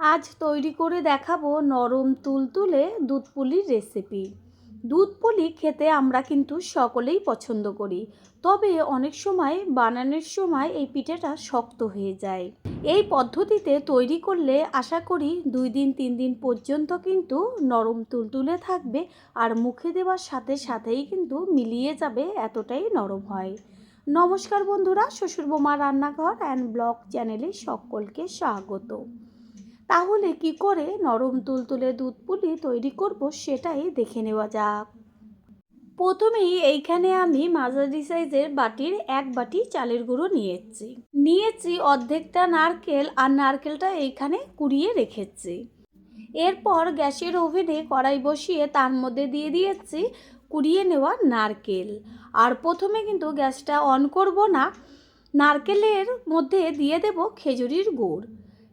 আজ তৈরি করে দেখাবো নরম তুলতুলে দুধ পুলির রেসিপি। দুধ পুলি খেতে আমরা কিন্তু সকলেই পছন্দ করি, তবে অনেক সময় বানানোর সময় এই পিঠেটা শক্ত হয়ে যায়। এই পদ্ধতিতে তৈরি করলে আশা করি 2 দিন 3 দিন পর্যন্ত কিন্তু নরম তুলতুলে থাকবে, আর মুখে দেওয়ার সাথে সাথেই কিন্তু মিলিয়ে যাবে, এতটাই নরম হয়। নমস্কার বন্ধুরা, শ্বশুর বোমা রান্নাঘর অ্যান্ড ব্লগ চ্যানেলে সকলকে স্বাগত। তাহলে কি করে নরম তুলতুলে দুধ পুলি তৈরি করব সেটাই দেখে নেওয়া যাক। প্রথমেই এইখানে আমি মাঝারি সাইজের বাটির 1 বাটি চালের গুঁড়ো নিয়েছি অর্ধেকটা নারকেল, আর নারকেলটা এইখানে কুড়িয়ে রেখেছি। এরপর গ্যাসের ওভেনে কড়াই বসিয়ে তার মধ্যে দিয়ে দিয়েছি কুড়িয়ে নেওয়া নারকেল। আর প্রথমে কিন্তু গ্যাসটা অন করব না, নারকেলের মধ্যে দিয়ে দেব খেজুরির গুড়।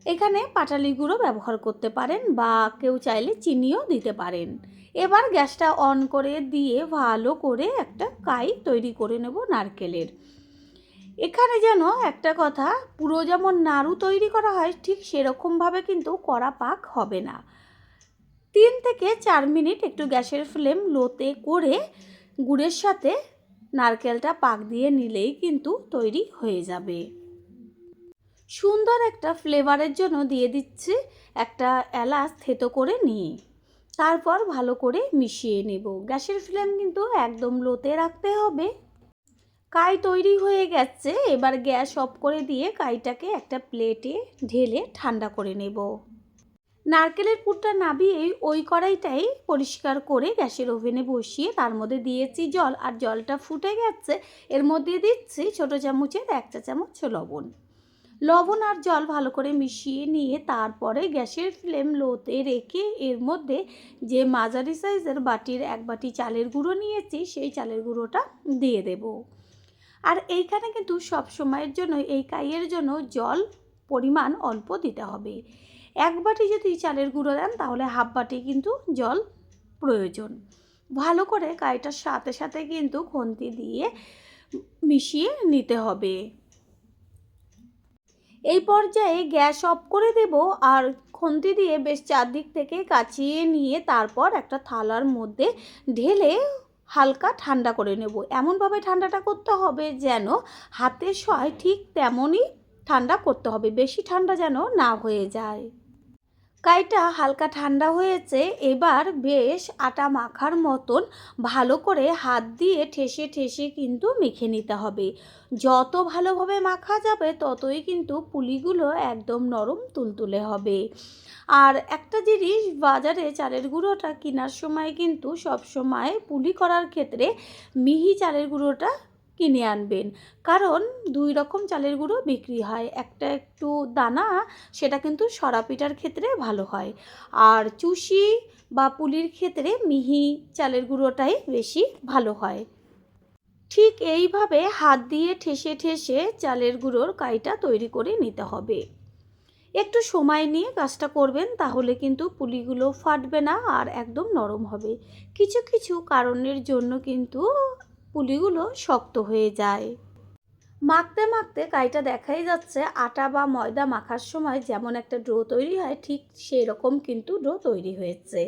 এখানে পাটালি গুঁড়ো ব্যবহার করতে পারেন বা কেউ চাইলে চিনিও দিতে পারেন। এবার গ্যাসটা অন করে দিয়ে ভালো করে একটা কাই তৈরি করে নেব নারকেলের। এখানে যেন একটা কথা, পুরো যেমন নাড়ু তৈরি করা হয় ঠিক সেরকমভাবে কিন্তু কড়া পাক হবে না। 3 থেকে 4 মিনিট একটু গ্যাসের ফ্লেম লোতে করে গুড়ের সাথে নারকেলটা পাক দিয়ে নিলেই কিন্তু তৈরি হয়ে যাবে। সুন্দর একটা ফ্লেভারের জন্য দিয়ে দিচ্ছি একটা এলাচ থেতো করে নিয়ে, তারপর ভালো করে মিশিয়ে নেব। গ্যাসের ফ্লেম কিন্তু একদম লোতে রাখতে হবে। কাই তৈরি হয়ে গেছে, এবার গ্যাস অফ করে দিয়ে কাইটাকে একটা প্লেটে ঢেলে ঠান্ডা করে নেব। নারকেলের পুরটা নামিয়ে ওই কড়াইটাই পরিষ্কার করে গ্যাসের ওভেনে বসিয়ে তার মধ্যে দিয়েছি জল, আর জলটা ফুটে গেছে। এর মধ্যে দিচ্ছি ছোটো চামচের 1 চা চামচ লবণ আর জল ভালো করে মিশিয়ে নিয়ে তারপরে গ্যাসের ফ্লেম লোতে রেখে এর মধ্যে যে মাঝারি সাইজের বাটির 1 বাটি চালের গুঁড়ো নিয়েছি সেই চালের গুঁড়োটা দিয়ে দেব। আর এইখানে কিন্তু সব সময়ের জন্য এই কাইয়ের জন্য জল পরিমাণ অল্প দিতে হবে। 1 বাটি যদি চালের গুঁড়ো দেন তাহলে হাফ বাটি কিন্তু জল প্রয়োজন। ভালো করে কাইটার সাথে সাথে কিন্তু খুন্তি দিয়ে মিশিয়ে নিতে হবে। এই পর্যায়ে গ্যাস অফ করে দেব, আর খুন্তি দিয়ে বেশ চারদিক থেকে কাচিয়ে নিয়ে তারপর একটা থালার মধ্যে ঢেলে হালকা ঠান্ডা করে নেব। এমনভাবে ঠান্ডাটা করতে হবে যেন হাতে সয়, ঠিক তেমনই ঠান্ডা করতে হবে, বেশি ঠান্ডা যেন না হয়ে যায়। কাইটা হালকা ঠান্ডা হয়েছে, এবার বেশ আটা মাখার মতন ভালো করে হাত দিয়ে ঠেসে ঠেসে কিন্তু মেখে নিতে হবে। যত ভালোভাবে মাখা যাবে ততই কিন্তু পুলিগুলো একদম নরম তুলতুলে হবে। আর একটা জিনিস, বাজারে চালের গুঁড়োটা কেনার সময় কিন্তু সব সময় পুলি করার ক্ষেত্রে মিহি চালের গুঁড়োটা কিনে আনবেন, কারণ 2 রকম চালের গুঁড়ো বিক্রি হয়। একটা একটু দানা, সেটা কিন্তু সরা পিঠার ক্ষেত্রে ভালো হয়, আর চুষি বা পুলির ক্ষেত্রে মিহি চালের গুঁড়োটাই বেশি ভালো হয়। ঠিক এইভাবে হাত দিয়ে ঠেসে ঠেসে চালের গুঁড়োর কাইটা তৈরি করে নিতে হবে। একটু সময় নিয়ে কাজটা করবেন, তাহলে কিন্তু পুলিগুলো ফাটবে না আর একদম নরম হবে। কিছু কিছু কারণের জন্য কিন্তু পুলিগুলো শক্ত হয়ে যায়। মাখতে মাখতে কাইটা দেখাই যাচ্ছে আটা বা ময়দা মাখার সময় যেমন একটা ডো তৈরি হয় ঠিক সেই রকম কিন্তু ডো তৈরি হয়েছে।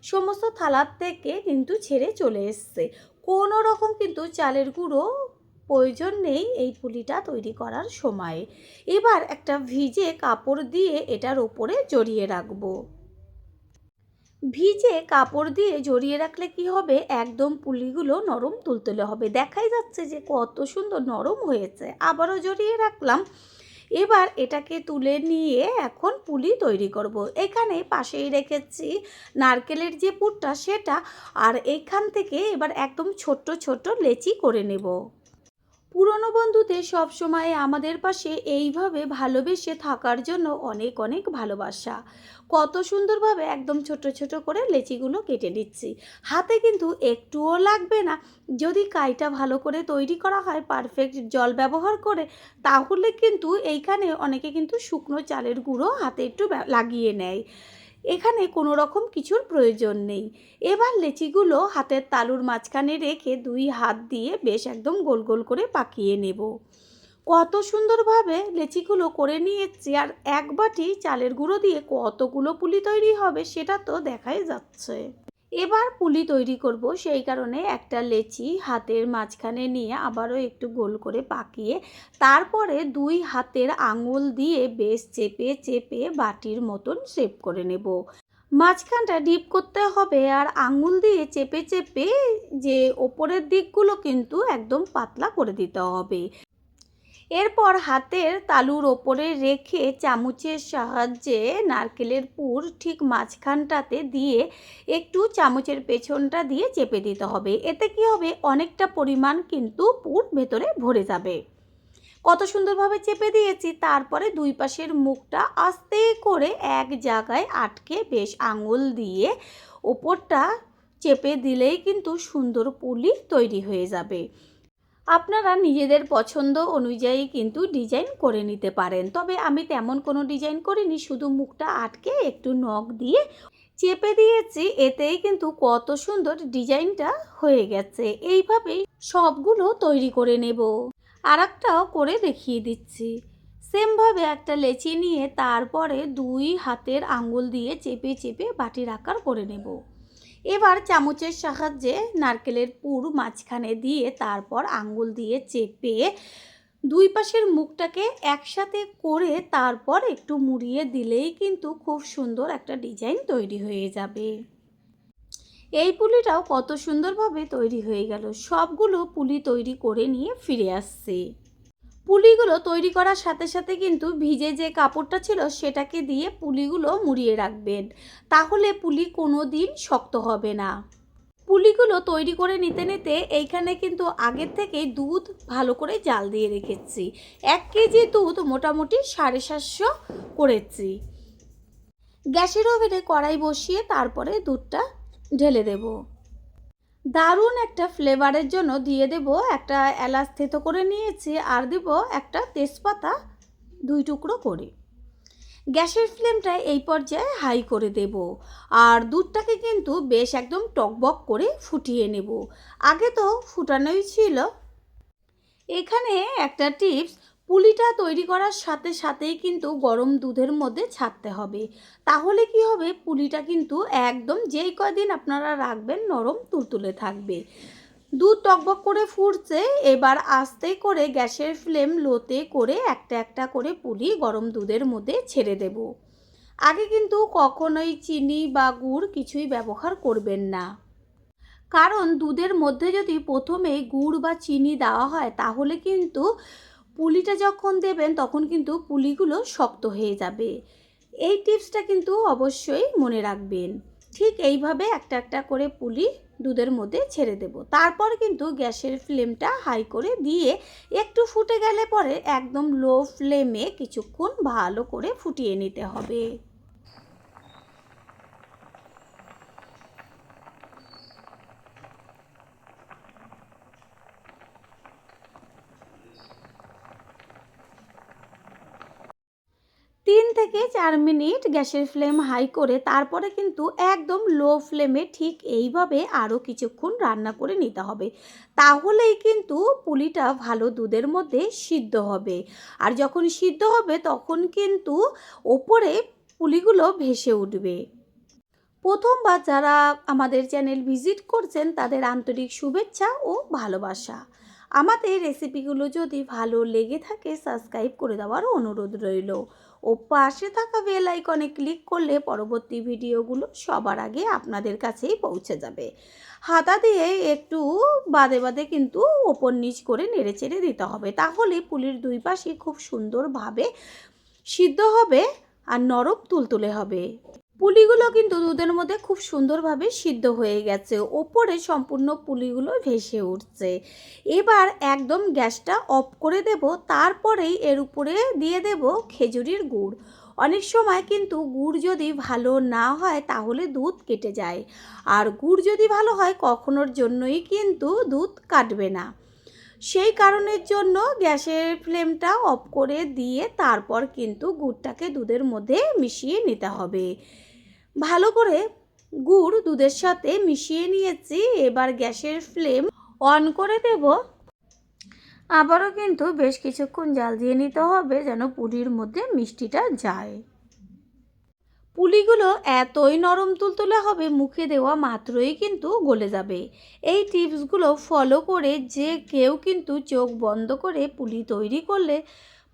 সমস্ত থালার থেকে কিন্তু ছেড়ে চলে এসছে। কোনো রকম কিন্তু চালের গুঁড়ো প্রয়োজন নেই এই পুলিটা তৈরি করার সময়। এবার একটা ভিজে কাপড় দিয়ে এটার ওপরে জড়িয়ে রাখবো। ভিজে কাপড় দিয়ে জড়িয়ে রাখলে কি হবে, একদম পুলিগুলো নরম তুলতুলে হবে। দেখাই যাচ্ছে যে কত সুন্দর নরম হয়েছে। আবারও জড়িয়ে রাখলাম। এবার এটাকে তুলে নিয়ে এখন পুলি তৈরি করব। এখানে পাশেই রেখেছি নারকেলের যে পুরটা সেটা, আর এইখান থেকে এবার একদম ছোট্ট ছোট্ট লেচি করে নেব। পুরনো বন্ধুদের সবসময় আমাদের পাশে এইভাবে ভালোবেসে থাকার জন্য অনেক অনেক ভালোবাসা। কত সুন্দরভাবে একদম ছোট ছোট করে লেচিগুলো কেটে নিচ্ছি। হাতে কিন্তু একটুও লাগবে না, যদি কাইটা ভালো করে তৈরি করা হয় পারফেক্ট জল ব্যবহার করে, তাহলে কিন্তু এইখানে অনেকে কিন্তু শুকনো চালের গুঁড়ো হাতে একটু লাগিয়ে নেয়। এখানে কোনো রকম কিছুর প্রয়োজন নেই। এবার লেচিগুলো হাতের তালুর মাঝখানে রেখে 2 হাত দিয়ে বেশ একদম গোল গোল করে পাকিয়ে নেব। কত সুন্দরভাবে লেচিগুলো করে নিয়েছি, আর এক বাটি চালের গুঁড়ো দিয়ে কতগুলো পুলি তৈরি হবে সেটা তো দেখাই যাচ্ছে। এবার পুলি তৈরি করব, সেই কারণে একটা লেচি হাতের মাঝখানে নিয়ে আবারও একটু গোল করে পাকিয়ে তারপরে দুই হাতের আঙুল দিয়ে বেশ চেপে চেপে বাটির মতন শেপ করে নেব। মাঝখানটা ডিপ করতে হবে, আর আঙুল দিয়ে চেপে চেপে যে ওপরের দিকগুলো কিন্তু একদম পাতলা করে দিতে হবে। এরপর হাতের তালুর ওপরে রেখে চামচের সাহায্যে নারকেলের পুর ঠিক মাঝখানটাতে দিয়ে একটু চামচের পেছনটা দিয়ে চেপে দিতে হবে। এতে কি হবে, অনেকটা পরিমাণ কিন্তু পুর ভেতরে ভরে যাবে। কত সুন্দরভাবে চেপে দিয়েছি। তারপরে দুই পাশের মুখটা আস্তে করে এক জায়গায় আটকে বেশ আঙুল দিয়ে ওপরটা চেপে দিলেই কিন্তু সুন্দর পুলি তৈরি হয়ে যাবে। আপনারা নিজেদের পছন্দ অনুযায়ী কিন্তু ডিজাইন করে নিতে পারেন, তবে আমি তেমন কোনো ডিজাইন করিনি, শুধু মুখটা আটকে একটু নখ দিয়ে চেপে দিয়েছি, এতেই কিন্তু কত সুন্দর ডিজাইনটা হয়ে গেছে। এইভাবেই সবগুলো তৈরি করে নেব। আর একটাও করে দেখিয়ে দিচ্ছি। সেমভাবে একটা লেচি নিয়ে তারপরে দুই হাতের আঙ্গুল দিয়ে চেপে চেপে বাটির আকার করে নেব। এবার চামচের সাহায্যে নারকেলের পুর মাঝখানে দিয়ে তারপর আঙ্গুল দিয়ে চেপে দুই পাশের মুখটাকে একসাথে করে তারপর একটু মুড়িয়ে দিলেই কিন্তু খুব সুন্দর একটা ডিজাইন তৈরি হয়ে যাবে। এই পুলিটাও কত সুন্দরভাবে তৈরি হয়ে গেল। সবগুলো পুলি তৈরি করে নিয়ে ফিরে আসছে। পুলিগুলো তৈরি করার সাথে সাথে কিন্তু ভিজে যে কাপড়টা ছিল সেটাকে দিয়ে পুলিগুলো মুড়িয়ে রাখবেন, তাহলে পুলি কোনো দিন শক্ত হবে না। পুলিগুলো তৈরি করে নিতে নিতে এইখানে কিন্তু আগের থেকেই দুধ ভালো করে জাল দিয়ে রেখেছি। 1 কেজি দুধ মোটামুটি 750 করেছি। গ্যাসের ওভেনে কড়াই বসিয়ে তারপরে দুধটা ঢেলে দেব। দারুণ একটা ফ্লেভারের জন্য দিয়ে দেব একটা এলাচ থেতো করে নিয়েছি, আর দেব একটা তেজপাতা 2 টুকরো করে। গ্যাসের ফ্লেমটা এই পর্যায়ে হাই করে দেব, আর দুধটাকে কিন্তু বেশ একদম টকবক করে ফুটিয়ে নেব। আগে তো ফুটানোই ছিল। এখানে একটা টিপস, পুলিটা তৈরি করার সাথে সাথেই কিন্তু গরম দুধের মধ্যে ছাড়তে হবে, তাহলে কি হবে, পুলিটা কিন্তু একদম যেই কয়দিন আপনারা রাখবেন নরম তুলতুলে থাকবে। দুধ টকবক করে ফুটছে, এবার আস্তে করে গ্যাসের ফ্লেম লোতে করে একটা একটা করে পুলি গরম দুধের মধ্যে ছেড়ে দেব। আগে কিন্তু কখনোই চিনি বা গুড় কিছুই ব্যবহার করবেন না, কারণ দুধের মধ্যে যদি প্রথমে গুড় বা চিনি দেওয়া হয় তাহলে কিন্তু পুলিটা যখন দেবেন তখন কিন্তু পুলিগুলো শক্ত হয়ে যাবে। এই টিপসটা কিন্তু অবশ্যই মনে রাখবেন। ঠিক এইভাবে একটা একটা করে পুলি দুধের মধ্যে ছেড়ে দেব। তারপর কিন্তু গ্যাসের ফ্লেমটা হাই করে দিয়ে একটু ফুটে গেলে পরে একদম লো ফ্লেমে কিছুক্ষণ ভালো করে ফুটিয়ে নিতে হবে। 3 থেকে 4 মিনিট গ্যাসের ফ্লেম হাই করে তারপরে কিন্তু একদম লো ফ্লেমে ঠিক এইভাবে আরও কিছুক্ষণ রান্না করে নিতে হবে, তাহলেই কিন্তু পুলিটা ভালো দুধের মধ্যে সিদ্ধ হবে। আর যখন সিদ্ধ হবে তখন কিন্তু ওপরে পুলিগুলো ভেসে উঠবে। প্রথমবার যারা আমাদের চ্যানেল ভিজিট করছেন তাদের আন্তরিক শুভেচ্ছা ও ভালোবাসা। আমাদের রেসিপিগুলো যদি ভালো লেগে থাকে সাবস্ক্রাইব করে দেওয়ার অনুরোধ রইল, ও পাশে থাকা বেল আইকনে ক্লিক করলে পরবর্তী ভিডিওগুলো সবার আগে আপনাদের কাছেই পৌঁছে যাবে। হাতা দিয়ে একটু বাদে বাদে কিন্তু ওপর নিচ করে নেড়েচেড়ে দিতে হবে, তাহলে পুলির দুই পাশে খুব সুন্দরভাবে সিদ্ধ হবে আর নরম তুলতুলে হবে। পুলিগুলো কিন্তু দুধের মধ্যে খুব সুন্দরভাবে সিদ্ধ হয়ে গেছে, ওপরে সম্পূর্ণ পুলিগুলো ভেসে উঠছে। এবার একদম গ্যাসটা অফ করে দেব, তারপরেই এর উপরে দিয়ে দেব খেজুরির গুড়। অনেক সময় কিন্তু গুড় যদি ভালো না হয় তাহলে দুধ কেটে যায়, আর গুড় যদি ভালো হয় কখনোর জন্যই কিন্তু দুধ কাটবে না। সেই কারণের জন্য গ্যাসের ফ্লেমটা অফ করে দিয়ে তারপর কিন্তু গুড়টাকে দুধের মধ্যে মিশিয়ে নিতে হবে। ভালো করে গুড় দুধের সাথে মিশিয়ে নিয়েছি। এবার গ্যাসের ফ্লেম অন করে দেব, আবারও কিন্তু বেশ কিছুক্ষণ জাল দিয়ে নিতে হবে যেন পুলির মধ্যে মিষ্টিটা যায়। পুলিগুলো এতই নরম তুলতুলে হবে, মুখে দেওয়া মাত্রই কিন্তু গলে যাবে। এই টিপসগুলো ফলো করে যে কেউ কিন্তু চোখ বন্ধ করে পুলি তৈরি করলে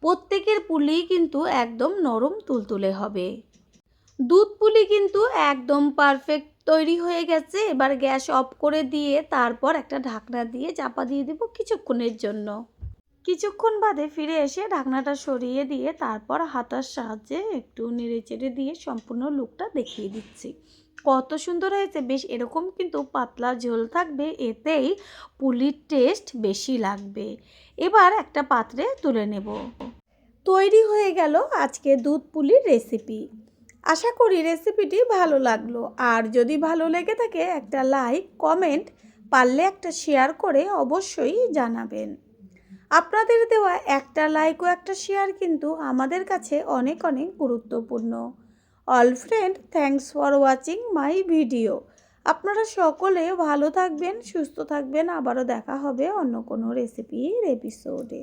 প্রত্যেকের পুলি কিন্তু একদম নরম তুলতুলে হবে। দুধ পুলি কিন্তু একদম পারফেক্ট তৈরি হয়ে গেছে। এবার গ্যাস অফ করে দিয়ে তারপর একটা ঢাকনা দিয়ে চাপা দিয়ে দেব কিছুক্ষণের জন্য। কিছুক্ষণ বাদে ফিরে এসে ঢাকনাটা সরিয়ে দিয়ে তারপর হাতার সাহায্যে একটু নেড়েচেড়ে দিয়ে সম্পূর্ণ লুকটা দেখিয়ে দিচ্ছি। কত সুন্দর হয়েছে! বেশ এরকম কিন্তু পাতলা ঝোল থাকবে, এতেই পুলির টেস্ট বেশি লাগবে। এবার একটা পাত্রে তুলে নেব। তৈরি হয়ে গেল আজকে দুধ পুলির রেসিপি। আশা করি রেসিপিটি ভালো লাগলো। আর যদি ভালো লেগে থাকে একটা লাইক, কমেন্ট, পারলে একটা শেয়ার করে অবশ্যই জানাবেন। আপনাদের দেওয়া একটা লাইক ও একটা শেয়ার কিন্তু আমাদের কাছে অনেক অনেক গুরুত্বপূর্ণ। All friend, thanks for watching my video. আপনারা সকলে ভালো থাকবেন, সুস্থ থাকবেন। আবারও দেখা হবে অন্য কোনো রেসিপির এপিসোডে।